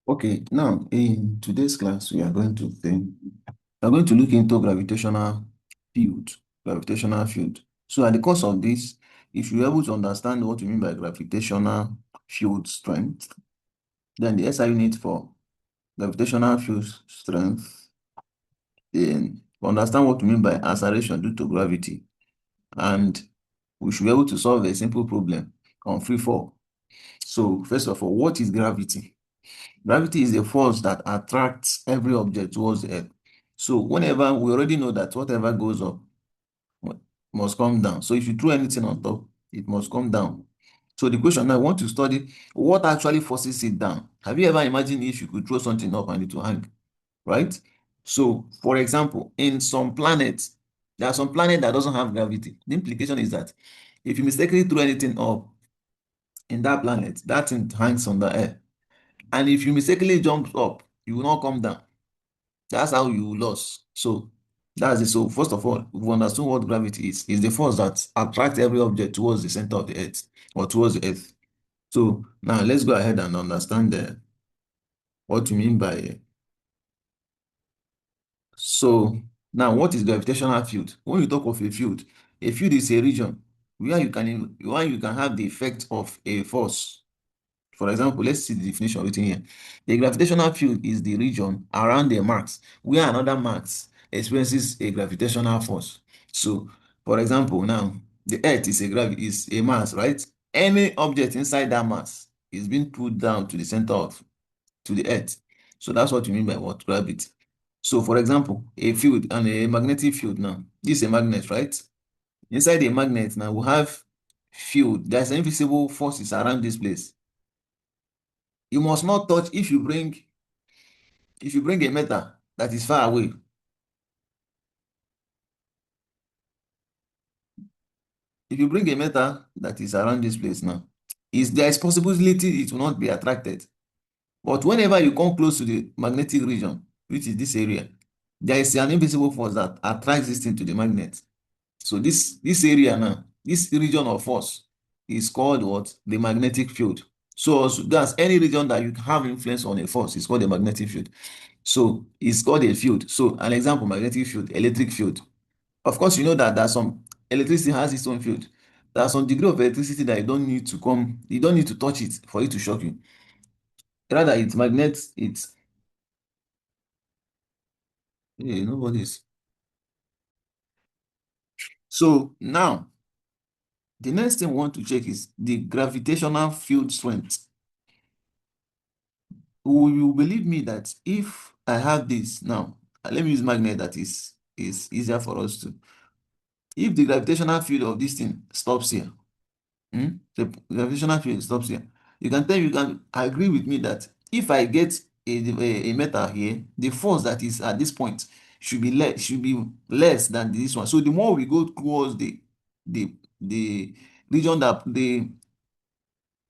Okay, now in today's class, we are going to look into field, gravitational field. So at the course of this, if you're able to understand what we mean by gravitational field strength, then the SI unit for gravitational field strength, then understand what we mean by acceleration due to gravity, and we should be able to solve a simple problem on free fall. So first of all, what is gravity? Gravity is a force that attracts every object towards the earth. So whenever we already know that whatever goes up must come down. So if you throw anything on top, it must come down. So the question now, I want to study what actually forces it down. Have you ever imagined if you could throw something up and it will hang, right? So for example, in some planets, there are some planets that doesn't have gravity. The implication is that if you mistakenly throw anything up in that planet, that thing hangs on the air. And if you mistakenly jump up, you will not come down. That's how you lose. So that's it. So first of all, we've understood what gravity is. It's the force that attracts every object towards the center of the earth or towards the earth. So now let's go ahead and understand what we mean by so now what is gravitational field? When you talk of a field is a region where you can have the effect of a force. For example, let's see the definition written here. The gravitational field is the region around a mass where another mass experiences a gravitational force. So, for example, now the Earth is a mass, right? Any object inside that mass is being pulled down to the center of to the Earth. So that's what you mean by what gravity. So, for example, a field and a magnetic field now. This is a magnet, right? Inside a magnet now we have field. There's invisible forces around this place. You must not touch if you bring a metal that is far away. If you bring a metal that is around this place now, is there is possibility it will not be attracted. But whenever you come close to the magnetic region, which is this area, there is an invisible force that attracts this thing to the magnet. So this area now, this region of force is called what? The magnetic field. So that's any region that you have influence on a force is called a magnetic field. So it's called a field. So an example, magnetic field, electric field. Of course, you know that there's some electricity has its own field. There's some degree of electricity that you don't need to touch it for it to shock you. Rather, it magnets, nobody's. So now, the next thing we want to check is the gravitational field strength. Will you believe me that if I have this now, let me use magnet that is easier for us to. If the gravitational field of this thing stops here, the gravitational field stops here. You can agree with me that if I get a metal here, the force that is at this point should be less than this one. So the more we go towards the region that the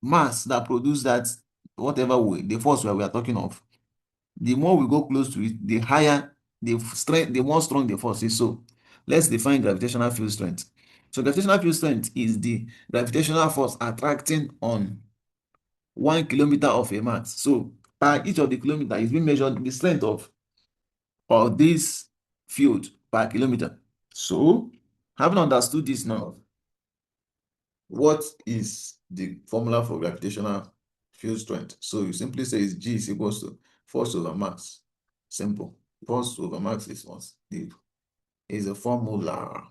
mass that produce that whatever way the force where we are talking of, the more we go close to it, the higher the strength, the more strong the force is. So let's define gravitational field strength. So gravitational field strength is the gravitational force attracting on 1 kilometer of a mass. So per each of the kilometer is being measured the strength of this field per kilometer. So having understood this now, what is the formula for gravitational field strength? So you simply say is G is equals to force over mass. Simple. Force over mass is what? Is a formula.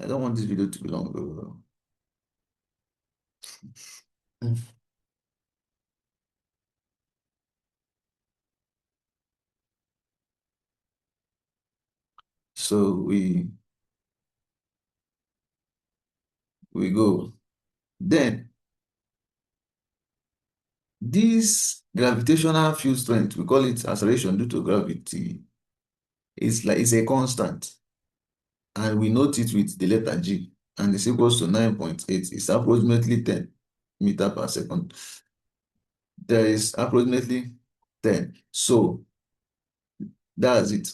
I don't want this video to be long. So we go. Then this gravitational field strength, we call it acceleration due to gravity, it's a constant. And we note it with the letter G, and it's equals to 9.8. It's approximately 10 meter per second. There is approximately 10. So that's it.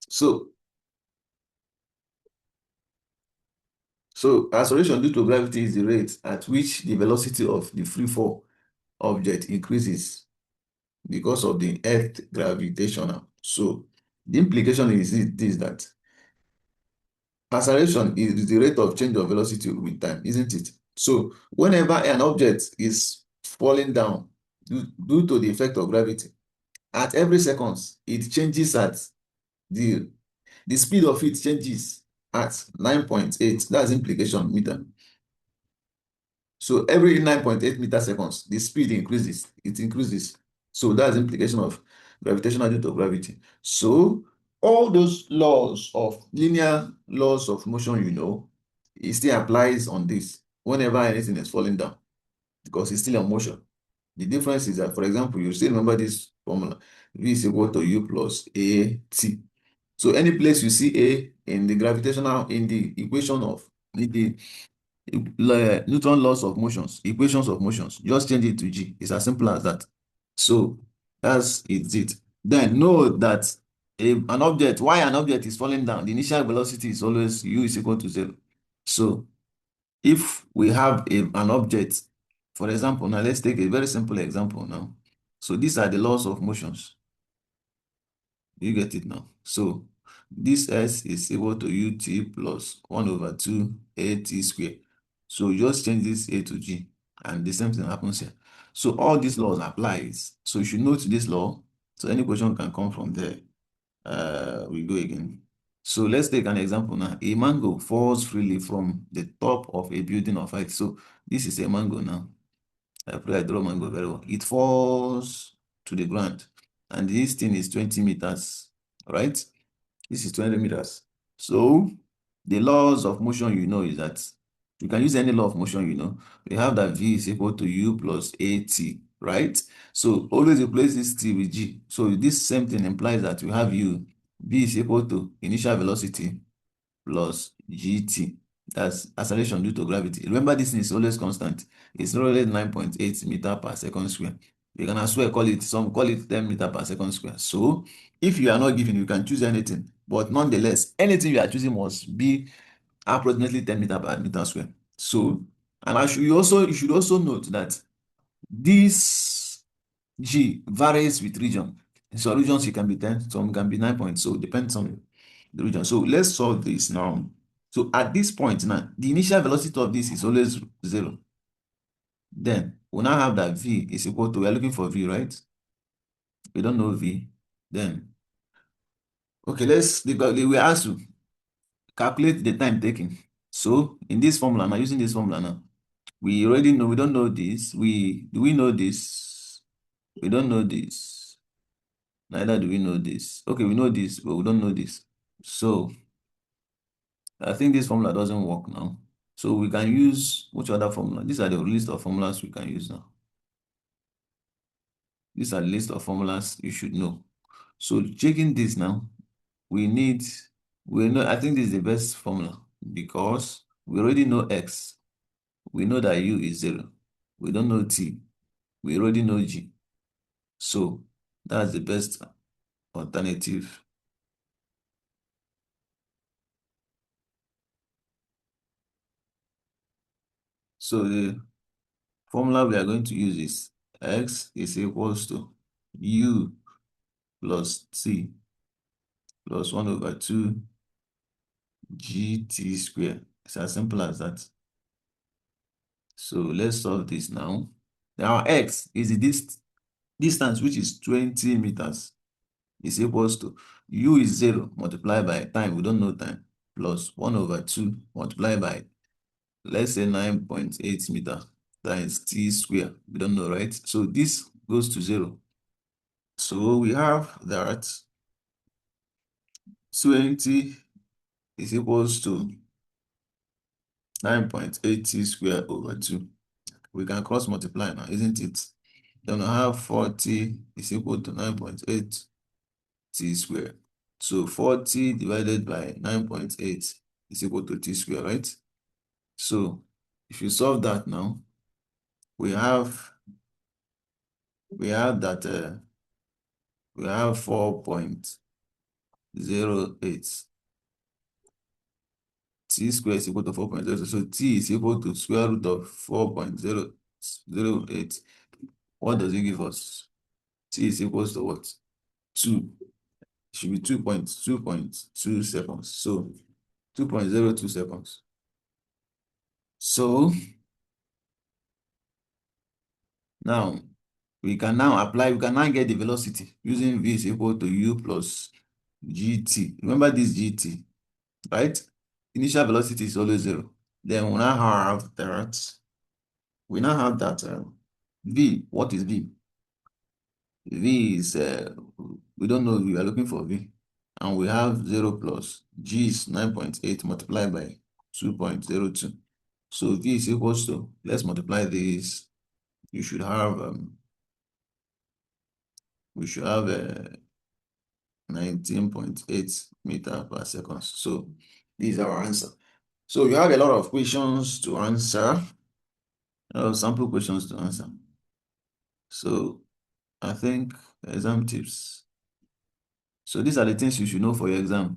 So acceleration due to gravity is the rate at which the velocity of the free fall object increases because of the earth gravitational. So the implication is this that acceleration is the rate of change of velocity with time, isn't it? So whenever an object is falling down due to the effect of gravity, at every seconds, it changes at the the speed of it changes at 9.8. That's implication meter. So every 9.8 meter seconds, the speed increases. It increases. So that's the implication of gravitational due to gravity. So all those laws of linear laws of motion, it still applies on this whenever anything is falling down because it's still in motion. The difference is that, for example, you still remember this formula, V is equal to U plus AT. So any place you see A in the gravitational, in the equation of the Newton laws of motions, equations of motions, just change it to G. It's as simple as that. So that's it. Then know that an object, why an object is falling down, the initial velocity is always U is equal to 0. So if we have an object, for example, now let's take a very simple example now. So these are the laws of motions. You get it now. So this S is equal to UT plus 1 over 2 AT squared. So you just change this A to G, and the same thing happens here. So all these laws applies. So you should note this law. So any question can come from there. We go again. So let's take an example now. A mango falls freely from the top of a building of height. So this is a mango now. I pray I draw mango very well. It falls to the ground, and this thing is 20 meters, right? This is 20 meters. So the laws of motion is that you can use any law of motion. We have that V is equal to U plus AT, right? So always replace this T with G. So this same thing implies that we have U, V is equal to initial velocity plus gt. That's acceleration due to gravity. Remember, this thing is always constant. It's always 9.8 meter per second square. You can as well call it, some call it 10 meter per second square. So if you are not given, you can choose anything. But nonetheless, anything you are choosing must be approximately 10 meter per meter square. So, and you should also note that this G varies with region. In some regions it can be 10, some can be 9 points. So it depends on the region. So let's solve this now. So at this point now, the initial velocity of this is always 0. Then we now have that V is equal to, we are looking for V, right? We don't know V. Then, okay, we ask to calculate the time taken. So in this formula, now using this formula now, we already know, we don't know this. Do we know this? We don't know this. Neither do we know this. Okay, we know this, but we don't know this. So I think this formula doesn't work now. So we can use which other formula? These are the list of formulas we can use now. These are the list of formulas you should know. So checking this now, I think this is the best formula because we already know X. We know that U is 0. We don't know T. We already know G. So that's the best alternative. So the formula we are going to use is X is equals to U plus T plus 1 over 2 gt squared. It's as simple as that. So let's solve this now. Now X is the distance, which is 20 meters, is equals to U is 0 multiplied by time, we don't know time, plus 1 over 2 multiplied by, let's say 9.8 meter times T squared. We don't know, right? So this goes to 0. So we have that 20 is equals to 9.8 T squared over 2. We can cross multiply now, isn't it? Then we have 40 is equal to 9.8 T squared. So 40 divided by 9.8 is equal to T squared, right? So if you solve that now, we have that we have 4.08. T squared is equal to 4.0. So T is equal to square root of 4.008. What does it give us? T is equals to what? 2. It should be 2.2 seconds. So 2.02 seconds. So now we can now get the velocity using v is equal to u plus gt. Remember this gt, right? Initial velocity is always 0. Then we now have that v. What is v? V is, we don't know, we are looking for V. And we have 0 plus G is 9.8 multiplied by 2.02. So V is equals to, let's multiply this. You should have, we should have 19.8 meter per second. So this is our answer. So you have a lot of questions to answer, sample questions to answer. So I think exam tips. So these are the things you should know for your exam.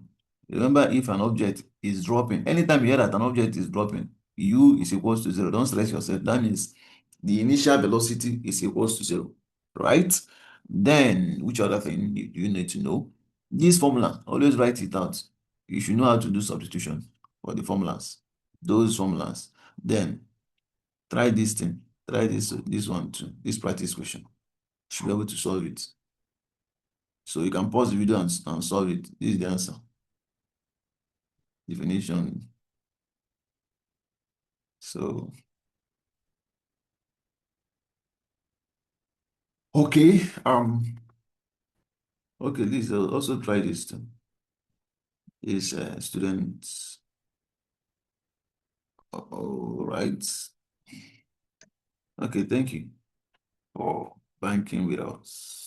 Remember, if an object is dropping, anytime you hear that an object is dropping, u is equals to 0. Don't stress yourself. That means the initial velocity is equals to 0, right? Then, which other thing you need to know? This formula, always write it out. You should know how to do substitution for the formulas, those formulas. Then, try this thing. Try this one too, this practice question. You should be able to solve it. So you can pause the video and solve it. This is the answer. Definition. So, okay. Okay, this also try this too. Is students. All right. Okay, thank you for banking with us.